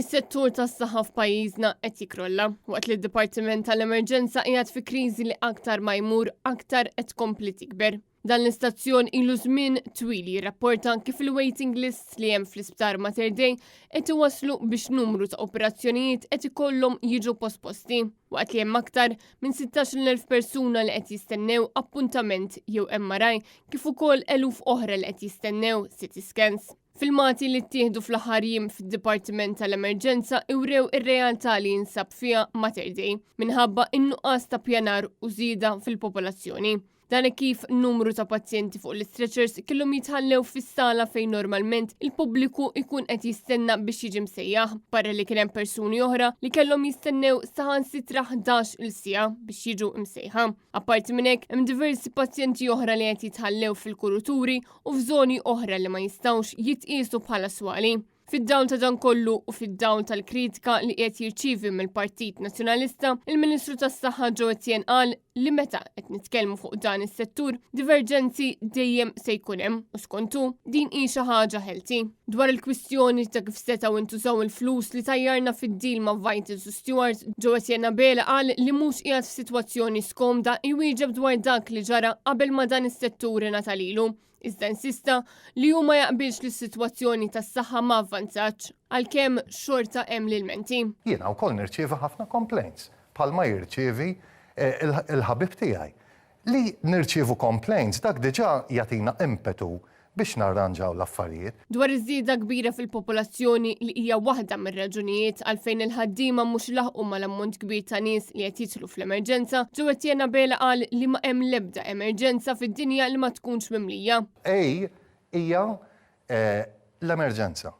Is-settur tas-saħħa f'pajjiżna qed jikrolla waqt li d-Dipartiment tal-Emerġenza qiegħed fi kriżi li aktar ma jmur aktar qed tkompli tikber. Dan l-istazzjon ilu żmien twil jirrapporta kif il-waiting lists li hemm fl-Isptar Mater Dei qed iwasslu biex numru ta' operazzjonijiet qed ikollhom jiġu posposti waqt li hemm aktar minn 16,000 persuna li qed jistennew appuntament jew MRI kif ukoll eluf oħra li qed jistennew CT scans. Filmati li ttieħdu fl-aħħar jiem fid-Dipartiment tal-Emerġenza iwrew ir-realtà li jinsab fiha Mater Dei minħabba in-nuqqas ta' pjanar u żieda fil-popolazzjoni. Dan kif numru ta' pazjenti fuq l-stretchers kellhom jitħallew fis-sala fejn normalment il-pubbliku jkun qed jistenna biex jiġi msejjaħ, barra li kien hemm persuni oħra li kellhom jistennew saħansitra 11-il siegħa biex jiġu msejħa. Apparti minn hekk hemm diversi pazjenti oħra li qed jitħallew fil-kuruturi u f'żoni oħra li ma jistgħux jitqiesu bħala swali. Fid-dawl ta' dan kollu u fid-dawl tal-kritika li qed jirċievi mill-Partit Nazzjonalista, il-Ministru tas-Saħħa Joe Etienne qal li meta qed nitkellmu fuq dan is-settur, diverġenzi dejjem se jkun hemm u skontu din hi xi ħaġa ħelti. Dwar il-kwistjoni ta' kif setgħu intużaw il-flus li tajjarna fid-deal ma' Vitals u Stewards, Joe Etienne Bela qal li mhux qiegħed f'sitwazzjoni skomda jwieġeb dwar dak li ġara qabel ma dan is-settur ingħata lilu. Iżda insista li hu ma jaqbilx li s-sitwazzjoni tas-saħħa ma avvanzax għalkemm xorta hemm l-ilmenti. Jiena wkoll nirċievi ħafna complaints bħalma jirċievi il-ħabib tiegħi. Li nirċievu complaints dak diġà jagħtina impetu biex narranġaw l-affarijiet. Dwar iż-żieda kbira fil-popolazzjoni li hija waħda mir-raġunijiet għalfejn il-ħaddiema mhux laħqu mal-ammont kbir ta' nies li qed jidħlu fl-emerġenza, Joe Etienne Bela qal li ma hemm l-ebda emerġenza fid-dinja li ma tkunx mimlija. Hija l-emerġenza.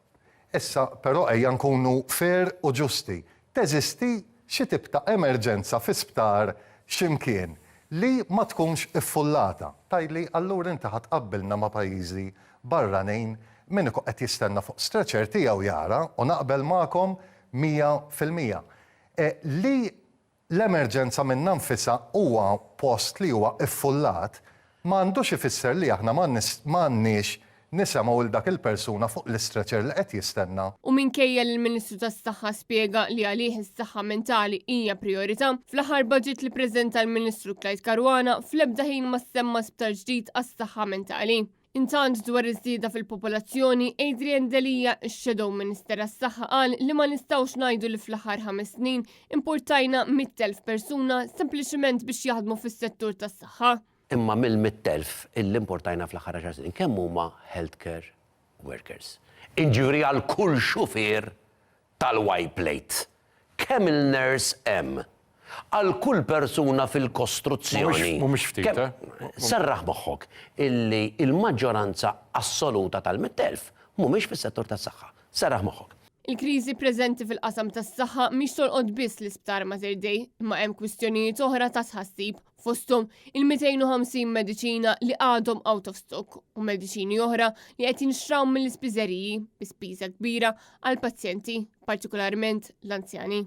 Issa però ejja nkunu fair u ġusti. Teżisti xi tip ta' emerġenza fi sptar x'imkien li ma tkunx iffullata. Tajli, allura inti ħatqabbilna ma' pajjiżi barranin min ikun qed jistenna fuq stretcher tiegħu jara u naqbel magħkom 100%. Li l-emerġenza minn nfisha huwa post li huwa iffullat m'għandux ifisser li aħna m'għandniex nisimgħu l dak il-persuna fuq l-istretcher li qed jistenna. U minkejja li l-Ministru tas-Saħħa spjega li għalih is-saħħa mentali hija priorità, fl-aħħar budget li preżenta l-Ministru Clyde Caruana fl-ebda ħin ma semma sptar ġdid għas-saħħa mentali. Intant dwar iż-żieda fil-popolazzjoni, Adrian Delija, x-Shadow Minister għas-Saħħa qal li ma nistgħux ngħidu li fl-aħħar 5 snin importajna 100,000 persuna sempliċement biex jaħdmu fis-settur tas-saħħa. Imma mill-100,000 illi importajna fl-aħħar 10 snin kemm huma healthcare workers. Inġuri għal kull xufier tal-Y-plate. Kemm il-nurse hemm għal kull persuna fil-kostruzzjoni. Mhumiex ftit, Serraħ moħħok illi il-maġġoranza assoluta tal-100,000 mhumiex fis-settur tas-saħħa. Serraħ moħħok. Il-kriżi preżenti fil-qasam tas-saħħa mhix tolqod biss l-Isptar Mater Dei, imma hemm kwistjonijiet oħra ta' tħassib fosthom il-250 mediċina li għadhom out of stock u mediċini oħra li qed jinxraw mill-ispiżeriji bi spiża kbira għal pazjenti, partikolarment l-anzjani.